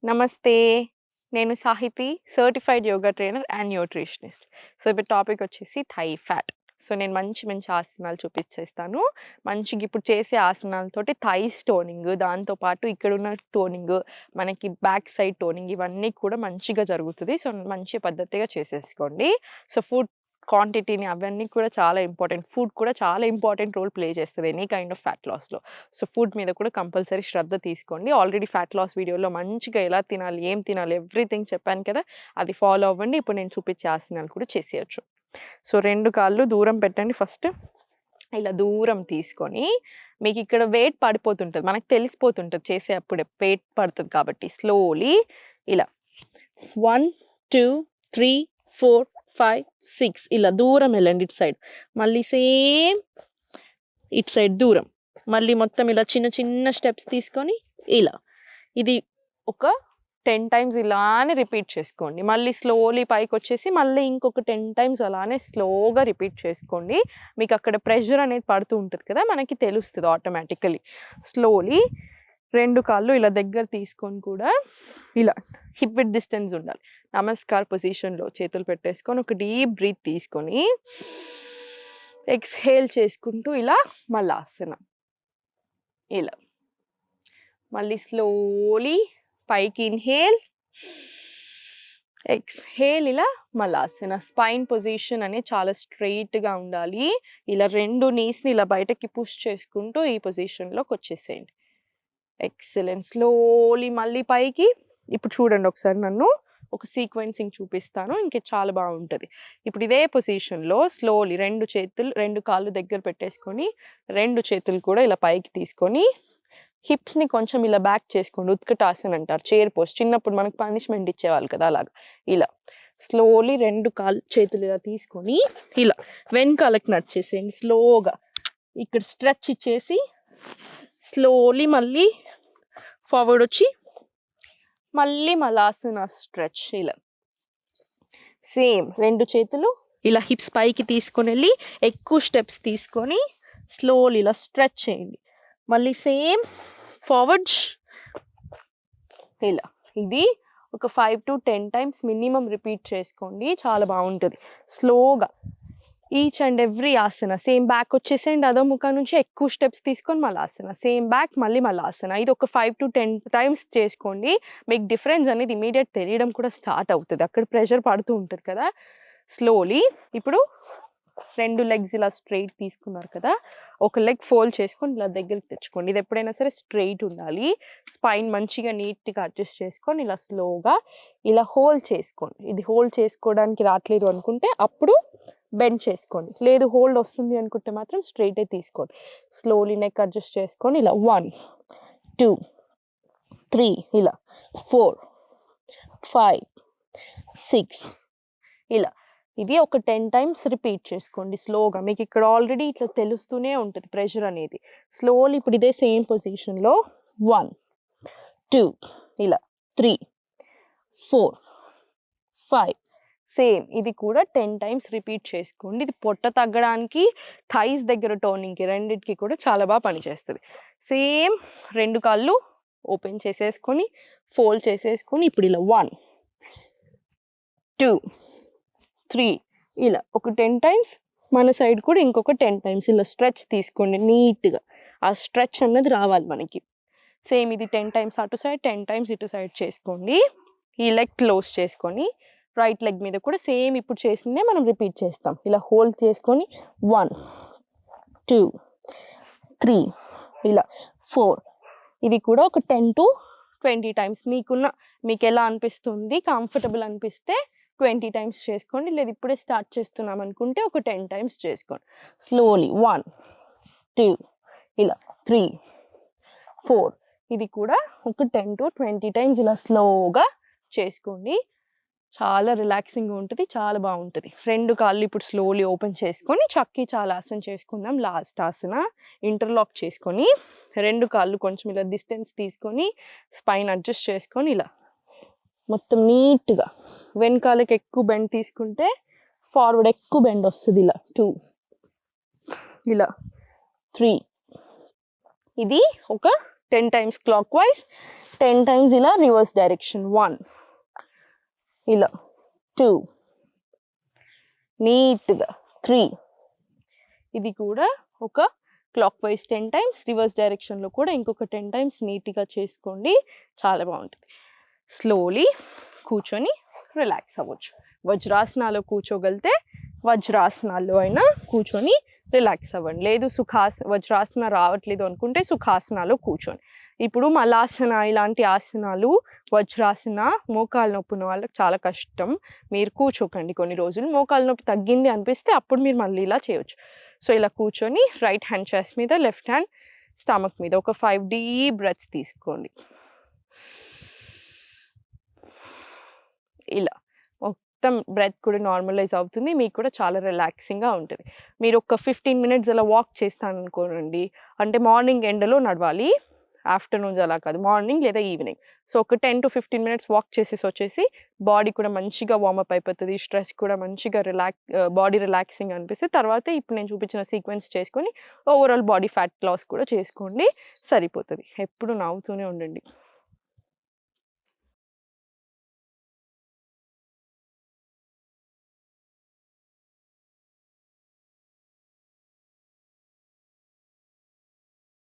నమస్తే. నేను Sahithi, certified yoga trainer and nutritionist. So, ఇప్పుడు టాపిక్ వచ్చేసి థై ఫ్యాట్. సో, నేను మంచి మంచి ఆసనాలు చూపిచ్చేస్తాను. మంచిగా ఇప్పుడు చేసే ఆసనాలతోటి థైస్ టోనింగ్, దాంతో పాటు ఇక్కడున్న టోనింగ్, మనకి బ్యాక్ సైడ్ టోనింగ్ ఇవన్నీ కూడా మంచిగా జరుగుతది. సో, మంచి పద్ధతిగా చేసేసుకోండి. సో, ఫుడ్ క్వాంటిటీని అవన్నీ కూడా చాలా ఇంపార్టెంట్. ఫుడ్ కూడా చాలా ఇంపార్టెంట్ రోల్ ప్లే చేస్తది ఎనీ కైండ్ ఆఫ్ ఫ్యాట్ లాస్‌లో. సో, ఫుడ్ మీద కూడా కంపల్సరీ శ్రద్ధ తీసుకోండి. ఆల్రెడీ ఫ్యాట్ లాస్ వీడియోలో మంచిగా ఎలా తినాలి, ఏం తినాలి ఎవ్రీథింగ్ చెప్పాను కదా! అది ఫాలో అవ్వండి. ఇప్పుడు నేను చూపించే ఆసనాలు కూడా చేసేయొచ్చు. సో, 2 కాళ్ళు దూరం పెట్టండి ఫస్ట్. ఇలా దూరం తీసుకొని మీకిక్కడ వెయిట్ పడిపోతుంటది. మనకు తెలిసిపోతుంటది చేసేటప్పుడే వెయిట్ పడతది కాబట్టి స్లోలీ ఇలా 1, 2, 3, 4, 5, 6 ఇలా దూరం ఎళ్ళండి ఇటు సైడ్. మళ్ళీ సేమ్ ఇటు సైడ్ దూరం. మళ్ళీ మొత్తం ఇలా చిన్న చిన్న స్టెప్స్ తీసుకొని ఇలా. ఇది ఒక 10 టైమ్స్ ఇలానే రిపీట్ చేసుకోండి. మళ్ళీ స్లోలీ పైకొచ్చేసి మళ్ళీ ఇంకొక 10 టైమ్స్ అలానే స్లోగా రిపీట్ చేసుకోండి. మీకు అక్కడ ప్రెషర్ అనేది పడుతూ ఉంటది కదా! మనకి తెలుస్తది ఆటోమేటికల్లీ. స్లోలీ 2 కాళ్ళు ఇలా దగ్గర తీసుకొని కూడా ఇలా హిప్ విడ్త్ డిస్టెన్స్ ఉండాలి. నమస్కార్ పొజిషన్‌లో చేతులు పెట్టేసుకొని ఒక డీప్ బ్రీత్ తీసుకొని ఎక్స్‌హేల్ చేసుకుంటూ ఇలా మలాసనం. ఇలా. మళ్ళీ స్లోలీ పైకి ఇన్‌హేల్, ఎక్స్‌హేల్ ఇలా మలాసన. స్పైన్ పొజిషన్ అనేది చాలా స్ట్రెయిట్‌గా ఉండాలి. ఇలా 2 నీస్‌ని ఇలా బయటకి పుష్ చేసుకుంటూ ఈ పొజిషన్‌లోకొచ్చేసేయండి. ఎక్సలెంట్. స్లోలీ మళ్ళీ పైకి. ఇప్పుడు చూడండి ఒకసారి నన్ను. ఒక సీక్వెన్సింగ్ చూపిస్తాను. ఇంక చాలా బావుంటది. ఇప్పుడు ఇదే పొజిషన్‌లో స్లోలీ 2 కాళ్ళు దగ్గర పెట్టేసుకొని, 2 చేతులు కూడా ఇలా పైకి తీసుకొని, హిప్స్‌ని కొంచెం ఇలా బ్యాక్ చేసుకోండి. ఉత్కటాసన అంటారు. Chair pose. చిన్నప్పుడు మనకు పనిష్మెంట్ ఇచ్చేవాళ్ళు కదా! అలాగా. ఇలా. స్లోలీ 2 చేతులు ఇలా తీసుకొని, ఇలా వెనకాలకి నడిచేసేయండి స్లోగా. ఇక్కడ స్ట్రెచ్ ఇచ్చేసి, స్లోలీ మళ్ళీ ఫార్వర్డ్ వచ్చి, మళ్ళీ మలాసన స్ట్రెచ్ ఇలా. సేమ్ 2 చేతులు ఇలా హిప్స్ పైకి తీసుకొనెళ్ళి, ఎక్కువ స్టెప్స్ తీసుకొని, స్లోలీ ఇలా స్ట్రెచ్ చేయండి. మళ్ళీ సేమ్ ఫార్వర్డ్ ఇలా. ఇది ఒక 5-10 టైమ్స్ మినిమమ్ రిపీట్ చేసుకోండి. చాలా బావుంటది. స్లోగా each and every Haasan. Same back వచ్చేసేయండి అదో ముఖం నుంచి ఎక్కువ స్టెప్స్ తీసుకొని మలాసన. సేమ్ బ్యాక్ మళ్ళీ మలాసన. ఇది ఒక 5-10 టైమ్స్ చేసుకోండి. మీకు డిఫరెన్స్ అనేది ఇమ్మీడియేట్ తెలియడం కూడా స్టార్ట్ అవుతది. అక్కడ ప్రెషర్ పడుతూ ఉంటది కదా! స్లోలీ ఇప్పుడు 2 లెగ్స్ ఇలా స్ట్రెయిట్ తీసుకున్నారు కదా! ఒక లెగ్ ఫోల్డ్ చేసుకొని ఇలా దగ్గరికి తెచ్చుకోండి. ఇది ఎప్పుడైనా సరే స్ట్రెయిట్ ఉండాలి. స్పైన్ మంచిగా నీట్‌గా అడ్జస్ట్ చేసుకొని ఇలా స్లోగా ఇలా హోల్డ్ చేసుకోండి. ఇది హోల్డ్ చేసుకోవడానికి రాట్లేదు అనుకుంటే అప్పుడు బెండ్ చేసుకోండి. లేదు హోల్డ్ వస్తుంది అనుకుంటే మాత్రం స్ట్రెయిటే తీసుకోండి. స్లోలీ నెక్ అడ్జస్ట్ చేసుకొని ఇలా 1, 2, 3 ఇలా 4, 5, 6 ఇలా. ఇది ఒక 10 టైమ్స్ రిపీట్ చేసుకోండి స్లోగా. మీకు ఇక్కడ ఆల్రెడీ ఇట్లా తెలుస్తూనే ఉంటది ప్రెషర్ అనేది. స్లోలీ ఇప్పుడు ఇదే సేమ్ పొజిషన్‌లో 1, 2 ఇలా 3, 4, 5 సేమ్ ఇది కూడా 10 టైమ్స్ రిపీట్ చేసుకోండి. ఇది పొట్ట తగ్గడానికి, థైస్ దగ్గర టోనింగ్‌కి రెండిటికి కూడా చాలా బాగా పనిచేస్తది. సేమ్ 2 కాళ్ళు ఓపెన్ చేసేసుకొని, ఫోల్డ్ చేసేసుకొని ఇప్పుడు ఇలా 1, 2, 3 ఇలా ఒక 10 టైమ్స్. మన సైడ్ కూడా ఇంకొక 10 టైమ్స్ ఇలా స్ట్రెచ్ తీసుకోండి నీట్‌గా. ఆ స్ట్రెచ్ అన్నది రావాలి మనకి. సేమ్ ఇది 10 టైమ్స్ అటు సైడ్, 10 టైమ్స్ ఇటు సైడ్ చేసుకోండి. ఈ లెగ్ క్లోజ్ చేసుకొని, రైట్ లెగ్ మీద కూడా సేమ్ ఇప్పుడు చేసిందే మనం రిపీట్ చేస్తాం. ఇలా హోల్డ్ చేసుకొని 1, 2, 3 ఇలా 4 ఇది కూడా ఒక 10-20 టైమ్స్ మీకెలా అనిపిస్తుంది, కంఫర్టబుల్ అనిపిస్తే 20 టైమ్స్ చేసుకోండి. లేదు ఇప్పుడే స్టార్ట్ చేస్తున్నాం అనుకుంటే ఒక 10 టైమ్స్ చేసుకోండి. స్లోలీ 1, 2 ఇలా 3, 4 ఇది కూడా ఒక 10-20 టైమ్స్ ఇలా స్లోగా చేసుకోండి. చాలా రిలాక్సింగ్‌గా ఉంటది. చాలా బావుంటది. 2 కాళ్ళు ఇప్పుడు స్లోలీ ఓపెన్ చేసుకొని చక్కీ చాలాసన చేసుకుందాం. లాస్ట్ ఆసన. ఇంటర్లాక్ చేసుకొని 2 కాళ్ళు కొంచెం ఇలా డిస్టెన్స్ తీసుకొని స్పైన్ అడ్జస్ట్ చేసుకొని ఇలా మొత్తం నీట్‌గా వెనకాలకి ఎక్కువ బెండ్ తీసుకుంటే ఫార్వర్డ్ ఎక్కువ బెండ్ వస్తది. ఇలా 2 ఇలా 3 ఇది ఒక 10 టైమ్స్ క్లాక్ వైజ్ 10 టైమ్స్ ఇలా రివర్స్ డైరెక్షన్. 1 ఇలా, 2 నీట్గా, 3. ఇది కూడా ఒక క్లాక్ వైజ్ 10 టైమ్స్, రివర్స్ డైరెక్షన్లో కూడా ఇంకొక 10 టైమ్స్ నీట్గా చేసుకోండి. చాలా బాగుంటుంది. స్లోలీ కూర్చొని రిలాక్స్ అవ్వచ్చు. వజ్రాసనాలో కూర్చోగలితే వజ్రాసనాల్లో అయినా కూర్చొని రిలాక్స్ అవ్వండి. లేదు వజ్రాసన రావట్లేదు అనుకుంటే సుఖాసనాలో కూర్చోండి. ఇప్పుడు మలాసన ఇలాంటి ఆసనాలు, వజ్రాసన మోకాలు నొప్పి ఉన్న వాళ్ళకి చాలా కష్టం. మీరు కూర్చోకండి కొన్ని రోజులు. మోకాలు నొప్పి తగ్గింది అనిపిస్తే అప్పుడు మీరు మళ్ళీ ఇలా చేయొచ్చు. సో ఇలా కూర్చొని రైట్ హ్యాండ్ చెస్ట్ మీద, లెఫ్ట్ హ్యాండ్ స్టమక్ మీద ఒక 5 డీప్ బ్రెత్స్ తీసుకోండి. ఇలా మొత్తం బ్రెత్ కూడా నార్మలైజ్ అవుతుంది. మీకు కూడా చాలా రిలాక్సింగ్గా ఉంటుంది. మీరు ఒక 15 మినిట్స్ అలా వాక్ చేస్తాననుకోనండి, అంటే మార్నింగ్ ఎండలో నడవాలి, ఆఫ్టర్నూన్స్ అలా కాదు, మార్నింగ్ లేదా ఈవినింగ్. సో ఒక 10 to 15 మినిట్స్ వాక్ వచ్చేసి బాడీ కూడా మంచిగా వార్మప్ అయిపోతుంది. స్ట్రెస్ కూడా మంచిగా బాడీ రిలాక్సింగ్ అనిపిస్తుంది. తర్వాత ఇప్పుడు నేను చూపించిన సీక్వెన్స్ చేసుకొని ఓవరాల్ బాడీ ఫ్యాట్ లాస్ కూడా చేసుకోండి, సరిపోతుంది. ఎప్పుడు నవ్వుతూనే ఉండండి.